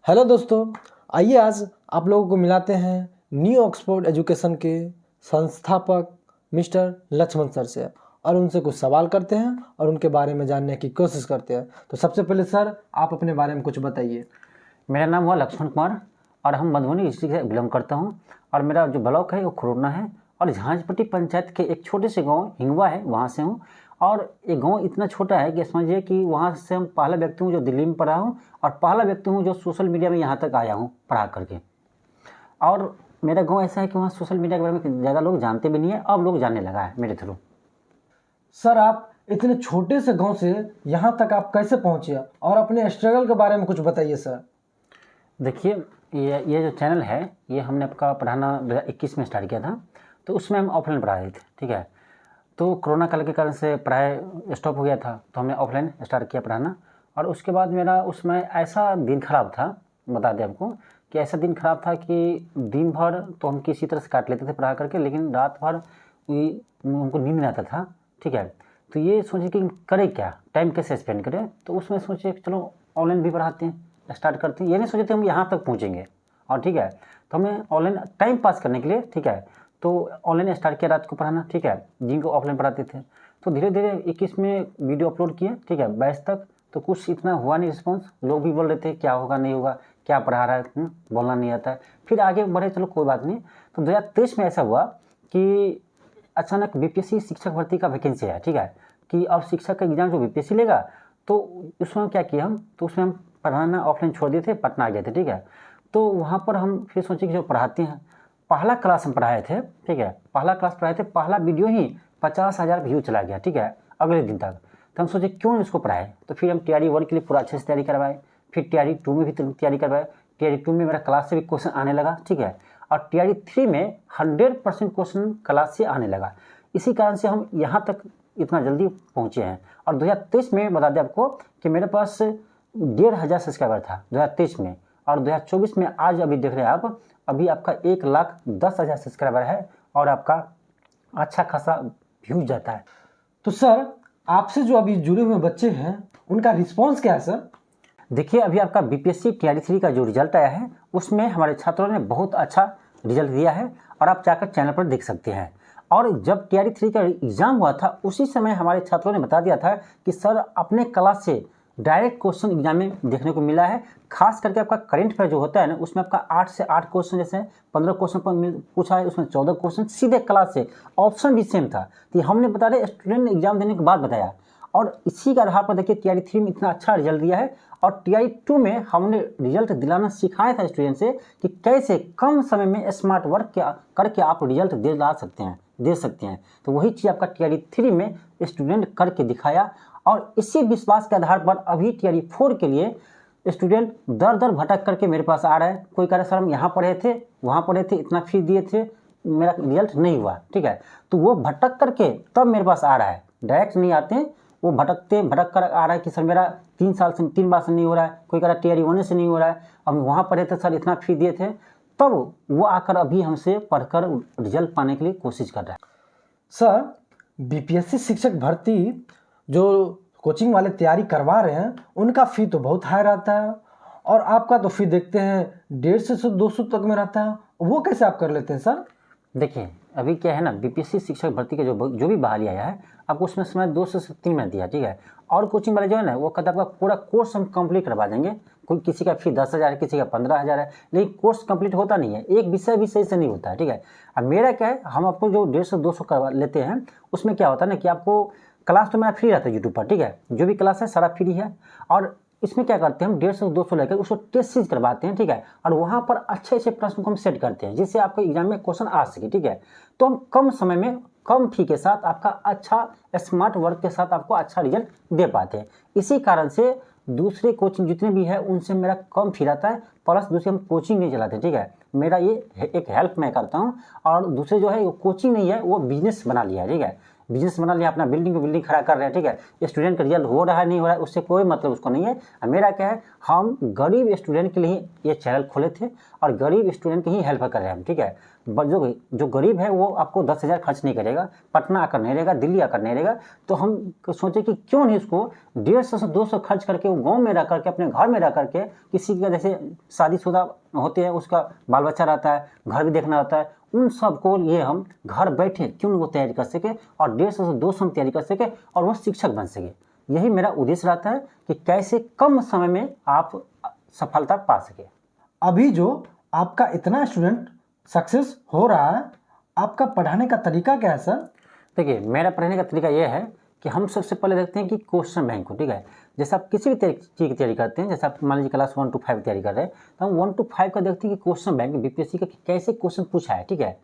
Hello दोस्तों, आइए आज आप लोगों को मिलाते हैं न्यू ऑक्सफोर्ड एजुकेशन के संस्थापक मिस्टर लक्ष्मण सर से और उनसे कुछ सवाल करते हैं और उनके बारे में जानने की कोशिश करते हैं। तो सबसे पहले सर, आप अपने बारे में कुछ बताइए। मेरा नाम हुआ लक्ष्मण कुमार और हम मधुबनी डिस्ट्रिक्ट से बिलोंग करता हूँ और मेरा जो ब्लॉक है वो खुरना है और झांझपट्टी पंचायत के एक छोटे से गांव हिंगवा है, वहाँ से हूँ। और ये गांव इतना छोटा है कि समझिए कि वहाँ से हम पहला व्यक्ति हूँ जो दिल्ली में पढ़ा हूँ और पहला व्यक्ति हूँ जो सोशल मीडिया में यहाँ तक आया हूँ पढ़ा करके। और मेरा गाँव ऐसा है कि वहाँ सोशल मीडिया के बारे में ज़्यादा लोग जानते भी नहीं है, अब लोग जानने लगा है मेरे थ्रू। सर, आप इतने छोटे से गांव से यहाँ तक आप कैसे पहुँचे और अपने स्ट्रगल के बारे में कुछ बताइए सर। देखिए, ये जो चैनल है ये हमने आपका पढ़ाना 2021 में स्टार्ट किया था, तो उसमें हम ऑफलाइन पढ़ा रहे थे, ठीक है। तो कोरोना काल के कारण से पढ़ाई स्टॉप हो गया था, तो हमने ऑफलाइन स्टार्ट किया पढ़ाना। और उसके बाद मेरा उसमें ऐसा दिन खराब था, बता दें आपको कि ऐसा दिन खराब था कि दिन भर तो हम किसी तरह से काट लेते थे पढ़ा करके, लेकिन रात भर हमको नींद नहीं आता था, ठीक है। तो ये सोचे कि करें क्या, टाइम कैसे स्पेंड करें, तो उसमें सोचे चलो ऑनलाइन भी पढ़ाते हैं, स्टार्ट करते हैं। ये नहीं सोचे थे हम यहाँ तक पहुँचेंगे, और ठीक है, तो हमने ऑनलाइन टाइम पास करने के लिए, ठीक है, तो ऑनलाइन स्टार्ट किया रात को पढ़ाना, ठीक है। दिन को ऑफलाइन पढ़ाते थे। तो धीरे धीरे 21 में वीडियो अपलोड किए, ठीक है, 22 तक। तो कुछ इतना हुआ नहीं रिस्पॉन्स, लोग भी बोल रहे थे क्या होगा नहीं होगा, क्या पढ़ा रहा है, बोलना नहीं आता है। फिर आगे बढ़े, चलो कोई बात नहीं। तो 2023 में ऐसा हुआ कि अचानक बीपीएससी शिक्षक भर्ती का वैकेंसी है, ठीक है, कि अब शिक्षक का एग्जाम जो बीपीएससी लेगा, तो उसमें क्या किया हम, तो उसमें हम पढ़ाना ऑफलाइन छोड़ दिए थे, पटना आ गए थे, ठीक है। तो वहाँ पर हम फिर सोचे कि जो पढ़ाते हैं, पहला क्लास हम पढ़ाए थे, ठीक है, पहला क्लास पढ़ाए थे, पहला वीडियो ही 50,000 व्यू चला गया, ठीक है, अगले दिन तक। तो हम सोचे क्यों इसको पढ़ाए, तो फिर हम TRE 1 के लिए पूरा अच्छे से तैयारी करवाए, फिर TRE 2 में भी तैयारी करवाए। TRE 2 में मेरा क्लास से भी क्वेश्चन आने लगा, ठीक है, और TRE 3 में 100% क्वेश्चन क्लास से आने लगा। इसी कारण से हम यहाँ तक इतना जल्दी पहुँचे हैं। और 2023 में बता दें आपको कि मेरे पास 1,500 सब्सक्राइबर था 2023 में, और 2024 में आज अभी देख रहे हैं आप, अभी आपका 1,10,000 सब्सक्राइबर है और आपका अच्छा खासा व्यूज जाता है। तो सर, आपसे जो अभी जुड़े हुए बच्चे हैं उनका रिस्पॉन्स क्या है सर? देखिए, अभी आपका बीपीएससी TRE 3 का जो रिजल्ट आया है उसमें हमारे छात्रों ने बहुत अच्छा रिजल्ट दिया है और आप जाकर चैनल पर देख सकते हैं। और जब TRE 3 का एग्ज़ाम हुआ था उसी समय हमारे छात्रों ने बता दिया था कि सर अपने क्लास से डायरेक्ट क्वेश्चन एग्जाम में देखने को मिला है। खास करके आपका करंट अफेयर जो होता है ना, उसमें आपका 8 से 8 क्वेश्चन, जैसे 15 क्वेश्चन पर पूछा है, उसमें 14 क्वेश्चन सीधे क्लास से, ऑप्शन भी सेम था। तो हमने बता रहे स्टूडेंट ने एग्जाम देने के बाद बताया, और इसी के आधार पर देखिए TRE 3 में इतना अच्छा रिजल्ट दिया है। और TRE 2 में हमने रिजल्ट दिलाना सिखाया था स्टूडेंट से कि कैसे कम समय में स्मार्ट वर्क करके आप रिजल्ट दे सकते हैं। तो वही चीज़ आपका TRE 3 में स्टूडेंट करके दिखाया, और इसी विश्वास के आधार पर अभी TRE 4 के लिए स्टूडेंट दर दर भटक करके मेरे पास आ रहा है। कोई कह रहा है सर हम यहाँ पढ़े थे, वहाँ पढ़े थे, इतना फीस दिए थे, मेरा रिजल्ट नहीं हुआ, ठीक है। तो वो भटक करके तब मेरे पास आ रहा है, डायरेक्ट नहीं आते, वो भटक कर आ रहा है कि सर मेरा 3 बार से नहीं हो रहा है। कोई कह रहा है TRE 1 से नहीं हो रहा है, हम वहाँ पढ़े थे सर, इतना फीस दिए थे। तब वो आकर अभी हमसे पढ़कर रिजल्ट पाने के लिए कोशिश कर रहा है। सर, बीपीएससी शिक्षक भर्ती जो कोचिंग वाले तैयारी करवा रहे हैं उनका फ़ी तो बहुत हाई रहता है, और आपका तो फ़ी देखते हैं 150 से 200 तक में रहता है। वो कैसे आप कर लेते हैं सर? देखिए, अभी क्या है ना, बीपीएससी शिक्षक भर्ती का जो भी बहाली आया है, आपको उसमें समय 2 से 3 महीने दिया, ठीक है। और कोचिंग वाले जो है ना, वो कहते हैं आपका पूरा कोर्स हम कंप्लीट करवा देंगे। कोई किसी का फी 10,000 है, किसी का 15,000 है, लेकिन कोर्स कंप्लीट होता नहीं है, एक विषय भी सही से नहीं होता है, ठीक है। अब मेरा क्या है, हम आपको जो 150 200 करवा लेते हैं, उसमें क्या होता है ना कि आपको क्लास तो मेरा फ्री रहता है यूट्यूब पर, ठीक है, जो भी क्लास है सारा फ्री है। और इसमें क्या करते हैं, हम 150 200 लेकर उसको टेस्ट सीरीज करवाते हैं, ठीक है, और वहाँ पर अच्छे अच्छे प्रश्न को हम सेट करते हैं जिससे आपको एग्जाम में क्वेश्चन आ सके, ठीक है। तो हम कम समय में कम फी के साथ आपका अच्छा स्मार्ट वर्क के साथ आपको अच्छा रिजल्ट दे पाते हैं। इसी कारण से दूसरे कोचिंग जितने भी है उनसे मेरा कम फी रहता है, प्लस दूसरे हम कोचिंग नहीं चलाते, ठीक है। मेरा ये एक हेल्प मैं करता हूँ, और दूसरे जो है वो कोचिंग नहीं है, वो बिजनेस बना लिया है, ठीक है, बिजनेस बना लिया, अपना बिल्डिंग खड़ा कर रहे हैं, ठीक है। स्टूडेंट का रिजल्ट हो रहा है नहीं हो रहा है उससे कोई मतलब उसको नहीं है। मेरा क्या है, हम गरीब स्टूडेंट के लिए ये चैनल खोले थे और गरीब स्टूडेंट की ही हेल्प कर रहे हैं हम, ठीक है। जो जो गरीब है वो आपको 10,000 खर्च नहीं करेगा, पटना आकर नहीं रहेगा, दिल्ली आकर नहीं रहेगा। तो हम सोचे कि क्यों नहीं उसको 150 से 200 खर्च करके वो गाँव में रह करके, अपने घर में रह करके, किसी का जैसे शादीशुदा होते हैं उसका बाल बच्चा रहता है, घर भी देखना होता है, उन सबको ये हम घर बैठे क्यों वो तैयारी कर सके और 150 से 200 में तैयारी कर सके और वो शिक्षक बन सके। यही मेरा उद्देश्य रहता है कि कैसे कम समय में आप सफलता पा सके। अभी जो आपका इतना स्टूडेंट सक्सेस हो रहा है, आपका पढ़ाने का तरीका क्या है सर? देखिए, मेरा पढ़ाने का तरीका यह है कि हम सबसे पहले देखते हैं कि क्वेश्चन बैंक को, ठीक है। जैसे आप किसी भी चीज़ की तैयारी करते हैं, जैसे आप मान लीजिए क्लास 1 to 5 तैयारी कर रहे हैं, तो हम 1 to 5 का देखते हैं कि क्वेश्चन बैंक बीपीएससी का कैसे क्वेश्चन पूछा है, ठीक है।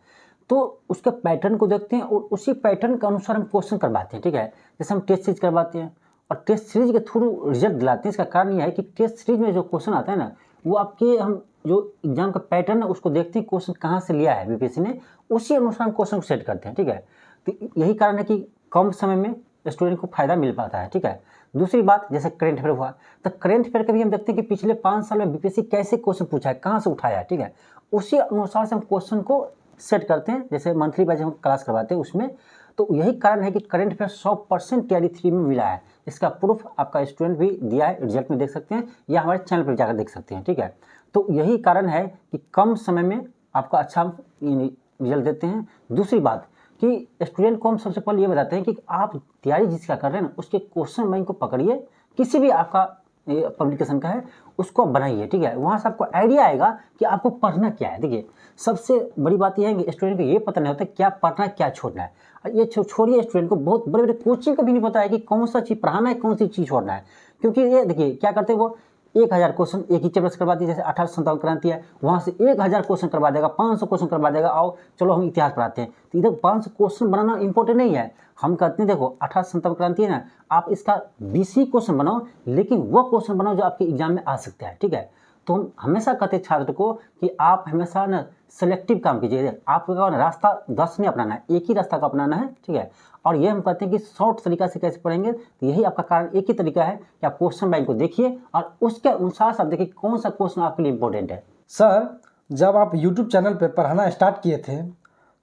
तो उसके पैटर्न को देखते हैं और उसी पैटर्न के अनुसार हम क्वेश्चन करवाते हैं, ठीक है। जैसे हम टेस्ट सीरीज करवाते हैं और टेस्ट सीरीज के थ्रू रिजल्ट दिलाते हैं। इसका कारण यह है कि टेस्ट सीरीज में जो क्वेश्चन आता है ना, वो आपके हम जो एग्जाम का पैटर्न है उसको देखते हैं, क्वेश्चन कहाँ से लिया है बीपीएससी ने, उसी अनुसार हम क्वेश्चन को सेट करते हैं, ठीक है। तो यही कारण है कि कम समय में स्टूडेंट को फायदा मिल पाता है, ठीक है। दूसरी बात, जैसे करंट अफेयर हुआ, तो करंट अफेयर का भी हम देखते हैं कि पिछले 5 साल में बीपीएससी कैसे क्वेश्चन पूछा है, कहाँ से उठाया है, ठीक है। उसी अनुसार से हम क्वेश्चन को सेट करते हैं। जैसे मंथली वाइज हम क्लास करवाते हैं उसमें, तो यही कारण है कि करंट अफेयर 100% टीआरई 3 में मिला है। इसका प्रूफ आपका स्टूडेंट भी दिया है, रिजल्ट में देख सकते हैं या हमारे चैनल पर जाकर देख सकते हैं, ठीक है। तो यही कारण है कि कम समय में आपका अच्छा रिजल्ट देते हैं। दूसरी बात कि स्टूडेंट को हम सबसे पहले ये बताते हैं कि आप तैयारी जिसका कर रहे हैं ना, उसके क्वेश्चन बैंक को पकड़िए, किसी भी आपका पब्लिकेशन का है उसको बनाइए, ठीक है। वहाँ से आपको आइडिया आएगा कि आपको पढ़ना क्या है। देखिए, सबसे बड़ी बात यह है कि स्टूडेंट को ये पता नहीं होता क्या पढ़ना है क्या छोड़ना है। ये छोड़िए, स्टूडेंट को बहुत बड़े बड़े कोचिंग को भी नहीं पता है कि कौन सा चीज़ पढ़ाना है, कौन सी चीज़ छोड़ना है। क्योंकि ये देखिए क्या करते हैं, वो 1000 क्वेश्चन एक ही चैप्टर से करवा दिए। जैसे 1857 क्रांति है, वहाँ से 1000 क्वेश्चन करवा देगा, 500 क्वेश्चन करवा देगा। आओ चलो हम इतिहास पढ़ाते हैं, तो इधर 500 क्वेश्चन बनाना इंपॉर्टेंट नहीं है। हम कहते हैं देखो 1857 क्रांति है ना, आप इसका 20 ही क्वेश्चन बनाओ, लेकिन वो क्वेश्चन बनाओ जो आपके एग्जाम में आ सकता है, ठीक है। तो हम हमेशा कहते हैं छात्र को कि आप हमेशा ना सेलेक्टिव काम कीजिए। आपको रास्ता 10 नहीं अपनाना है, एक ही रास्ता का अपनाना है, ठीक है। और ये हम कहते हैं कि शॉर्ट तरीका से कैसे पढ़ेंगे, तो यही आपका कारण एक ही तरीका है कि आप क्वेश्चन बैंक को देखिए और उसके अनुसार आप देखिए कौन सा क्वेश्चन आपके लिए इंपॉर्टेंट है। सर, जब आप यूट्यूब चैनल पर पढ़ाना स्टार्ट किए थे,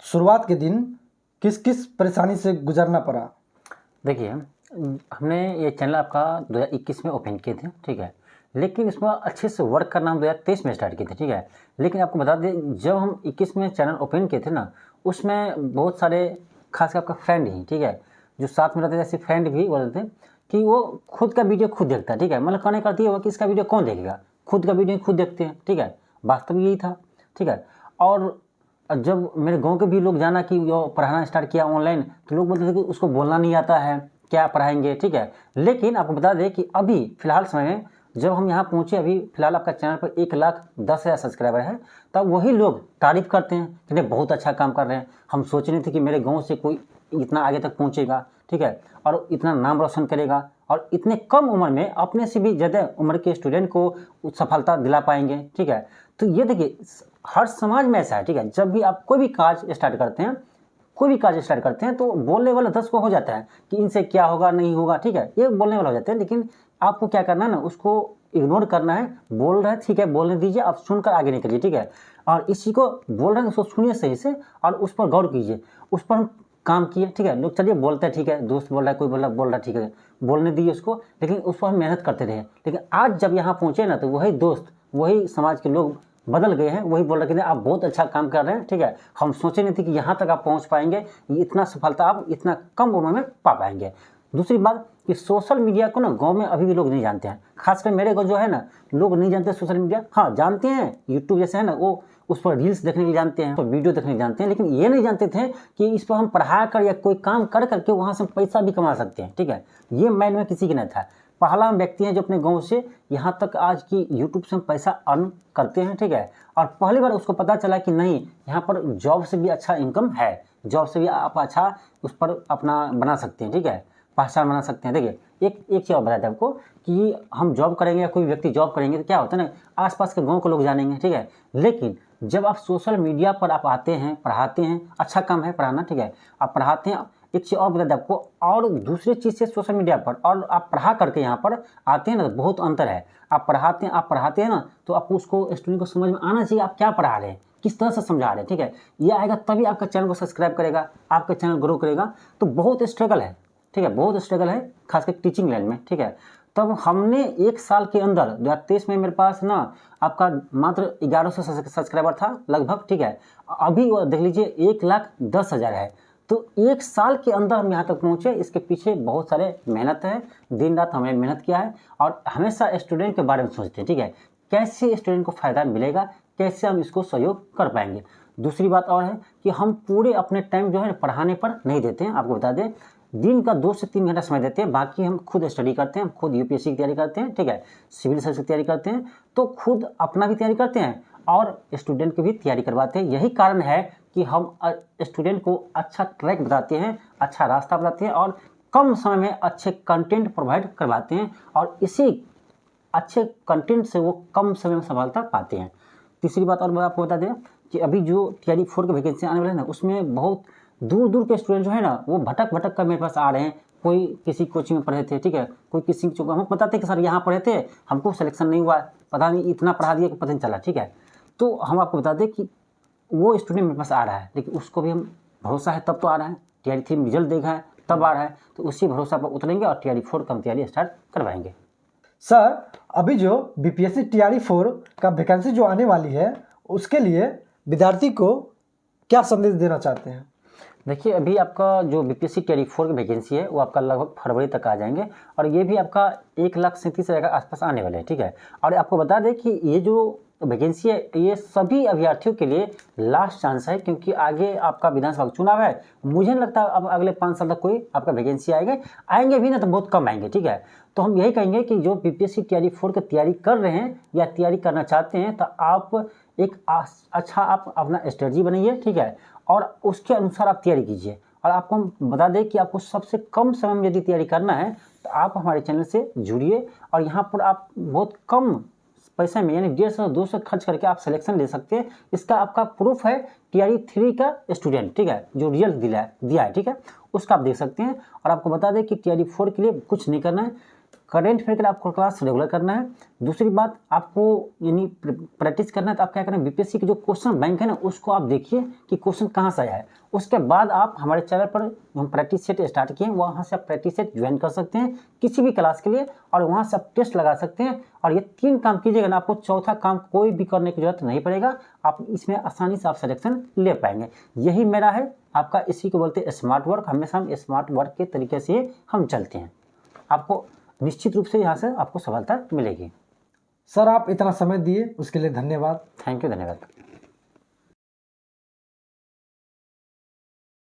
शुरुआत के दिन किस किस परेशानी से गुजरना पड़ा? देखिए, हमने ये चैनल आपका 2021 में ओपन किए थे, ठीक है। लेकिन इसमें अच्छे से वर्क करना हम 2023 में स्टार्ट किए थे, ठीक है। लेकिन आपको बता दें, जब हम 21 में चैनल ओपन किए थे ना, उसमें बहुत सारे खास आपका फ्रेंड ही, ठीक है, जो साथ में रहते, जैसे फ्रेंड भी बोलते थे कि वो खुद का वीडियो खुद देखता है, ठीक है। मतलब कहने करती है कि इसका वीडियो कौन देखेगा, खुद का वीडियो खुद देखते हैं, ठीक है। वास्तव यही था, ठीक है। और जब मेरे गांव के भी लोग जाना कि वो पढ़ाना स्टार्ट किया ऑनलाइन, तो लोग बोलते थे कि उसको बोलना नहीं आता है, क्या पढ़ाएंगे, ठीक है। लेकिन आपको बता दें कि अभी फिलहाल समय में जब हम यहाँ पहुँचे, अभी फिलहाल आपका चैनल पर 1,10,000 सब्सक्राइबर है, तब वही लोग तारीफ करते हैं कि नहीं बहुत अच्छा काम कर रहे हैं। हम सोच नहीं थे कि मेरे गाँव से कोई इतना आगे तक पहुँचेगा, ठीक है, और इतना नाम रोशन करेगा और इतने कम उम्र में अपने से भी ज़्यादा उम्र के स्टूडेंट को सफलता दिला पाएंगे, ठीक है। तो ये देखिए हर समाज में ऐसा है, ठीक है। जब भी आप कोई भी कार्य स्टार्ट करते हैं, तो बोलने वाला 10 को हो जाता है कि इनसे क्या होगा नहीं होगा, ठीक है, ये बोलने वाला हो जाता है। लेकिन आपको क्या करना है ना, उसको इग्नोर करना है। बोल रहे हैं, ठीक है, बोलने दीजिए, आप सुनकर आगे निकलिए, ठीक है। और इसी को बोल रहे हैं उसको सुनिए सही से और उस पर गौर कीजिए, उस पर हम काम किए, ठीक है। लोग चलिए बोलते हैं, ठीक है, दोस्त बोल रहा है, कोई बोल रहा है, ठीक है, बोलने दीजिए उसको, लेकिन उस पर हम मेहनत करते रहे। लेकिन आज जब यहाँ पहुँचे ना, तो वही दोस्त, वही समाज के लोग बदल गए हैं, वही बोल रहे कि आप बहुत अच्छा काम कर रहे हैं, ठीक है। हम सोचे नहीं थे कि यहाँ तक आप पहुँच पाएंगे, इतना सफलता आप इतना कम उम्र में पा पाएंगे। दूसरी बात कि सोशल मीडिया को ना गांव में अभी भी लोग नहीं जानते हैं, खासकर मेरे को जो है ना, लोग नहीं जानते सोशल मीडिया। हाँ जानते हैं, यूट्यूब जैसे है ना, वो उस पर रील्स देखने के लिए जानते हैं, तो वीडियो देखने के लिए जानते हैं, लेकिन ये नहीं जानते थे कि इस पर हम पढ़ा कर या कोई काम कर करके वहाँ से पैसा भी कमा सकते हैं, ठीक है। ये माइंड में किसी के नहीं था। पहला व्यक्ति है जो अपने गांव से यहाँ तक आज की यूट्यूब से हम पैसा अर्न करते हैं, ठीक है। और पहली बार उसको पता चला कि नहीं, यहाँ पर जॉब से भी अच्छा इनकम है, जॉब से भी आप अच्छा उस पर अपना बना सकते हैं, ठीक है, पहचान बना सकते हैं। देखिए एक चीज़ और बताया था आपको कि हम जॉब करेंगे या कोई व्यक्ति जॉब करेंगे तो क्या होता है ना, आसपास के गांव के लोग जानेंगे, ठीक है। लेकिन जब आप सोशल मीडिया पर आप आते हैं, पढ़ाते हैं, अच्छा काम है पढ़ाना, ठीक है, आप पढ़ाते हैं। एक चीज़ और बताया था आपको, और दूसरी चीज़ से सोशल मीडिया पर और आप पढ़ा करके यहाँ पर आते हैं ना, बहुत अंतर है। आप पढ़ाते हैं ना, तो आपको उसको स्टूडेंट को समझ में आना चाहिए आप क्या पढ़ा रहे हैं, किस तरह से समझा रहे हैं, ठीक है। ये आएगा तभी आपका चैनल को सब्सक्राइब करेगा, आपका चैनल ग्रो करेगा। तो बहुत स्ट्रगल है, ठीक है, बहुत स्ट्रगल है खासकर टीचिंग लाइन में, ठीक है। तब हमने 1 साल के अंदर 2023 में मेरे पास ना आपका मात्र 1100 सब्सक्राइबर था लगभग, ठीक है। अभी वो देख लीजिए 1,10,000 है। तो 1 साल के अंदर हम यहाँ तक पहुँचे, इसके पीछे बहुत सारे मेहनत है, दिन रात हमने मेहनत किया है और हमेशा स्टूडेंट के बारे में सोचते हैं, ठीक है। कैसे स्टूडेंट को फ़ायदा मिलेगा, कैसे हम इसको सहयोग कर पाएंगे। दूसरी बात और है कि हम पूरे अपने टाइम जो है पढ़ाने पर नहीं देते हैं। आपको बता दें, दिन का 2 से 3 घंटा समय देते हैं, बाकी हम खुद स्टडी करते हैं, हम खुद यूपीएससी की तैयारी करते हैं, ठीक है, सिविल सर्विस की तैयारी करते हैं। तो खुद अपना भी तैयारी करते हैं और स्टूडेंट की भी तैयारी करवाते हैं। यही कारण है कि हम स्टूडेंट को अच्छा ट्रैक बताते हैं, अच्छा रास्ता बताते हैं और कम समय में अच्छे कंटेंट प्रोवाइड करवाते हैं और इसी अच्छे कंटेंट से वो कम समय में सफलता पाते हैं। तीसरी बात और मैं आपको बता दें कि अभी जो TRE 4 की वैकेंसी आने वाले हैं ना, उसमें बहुत दूर दूर के स्टूडेंट जो है ना, वो भटक भटक कर मेरे पास आ रहे हैं। कोई किसी कोचिंग में पढ़े थे, ठीक है, कोई किसी हम बताते कि सर यहाँ पढ़े थे, हमको सिलेक्शन नहीं हुआ, पता नहीं इतना पढ़ा दिया कि पता नहीं चला, ठीक है। तो हम आपको बता दें कि वो स्टूडेंट मेरे पास आ रहा है, लेकिन उसको भी हम भरोसा है तब तो आ रहा है, TRE 3 में रिजल्ट देखा है तब आ रहा है, तो उसी भरोसा पर उतरेंगे और TRE 4 का हम तैयारी स्टार्ट करवाएंगे। सर, अभी जो BPSC TRE 4 का वैकेंसी जो आने वाली है, उसके लिए विद्यार्थी को क्या संदेश देना चाहते हैं? देखिए, अभी आपका जो BPSC TRE 4 की वैकेंसी है वो आपका लगभग फरवरी तक आ जाएंगे और ये भी आपका 1,37,000 के आसपास आने वाले हैं, ठीक है। और आपको बता दें कि ये जो वैकेंसी है ये सभी अभ्यर्थियों के लिए लास्ट चांस है, क्योंकि आगे आपका विधानसभा चुनाव है। मुझे नहीं लगता अब अगले 5 साल तक कोई आपका वैकेंसी आएंगे भी ना तो बहुत कम आएंगे, ठीक है। तो हम यही कहेंगे कि जो BPSC TRE 4 की तैयारी कर रहे हैं या तैयारी करना चाहते हैं, तो आप एक अच्छा आप अपना स्ट्रेटजी बनाइए, ठीक है, और उसके अनुसार आप तैयारी कीजिए। और आपको हम बता दें कि आपको सबसे कम समय में यदि तैयारी करना है तो आप हमारे चैनल से जुड़िए और यहाँ पर आप बहुत कम पैसे में यानी 150-200 खर्च करके आप सिलेक्शन ले सकते हैं। इसका आपका प्रूफ है TRE 3 का स्टूडेंट, ठीक है, जो रिजल्ट दिया है, ठीक है, उसका आप देख सकते हैं। और आपको बता दें कि TRE 4 के लिए कुछ नहीं करना है, करंट अफेयर के लिए आपको क्लास रेगुलर करना है। दूसरी बात, आपको यानी प्रैक्टिस करना है तो आप क्या करें, BPSC के जो क्वेश्चन बैंक है ना, उसको आप देखिए कि क्वेश्चन कहाँ से आया है। उसके बाद आप हमारे चैनल पर हम प्रैक्टिस सेट स्टार्ट किए, वहाँ से आप प्रैक्टिस सेट ज्वाइन कर सकते हैं किसी भी क्लास के लिए और वहाँ से आप टेस्ट लगा सकते हैं। और ये 3 काम कीजिएगा ना, आपको चौथा काम कोई भी करने की जरूरत नहीं पड़ेगा, आप इसमें आसानी से आप सिलेक्शन ले पाएंगे। यही मेरा है आपका, इसी को बोलते हैं स्मार्ट वर्क। हमेशा हम स्मार्ट वर्क के तरीके से हम चलते हैं, आपको निश्चित रूप से यहाँ से आपको सफलता मिलेगी। सर, आप इतना समय दिए उसके लिए धन्यवाद। थैंक यू, धन्यवाद।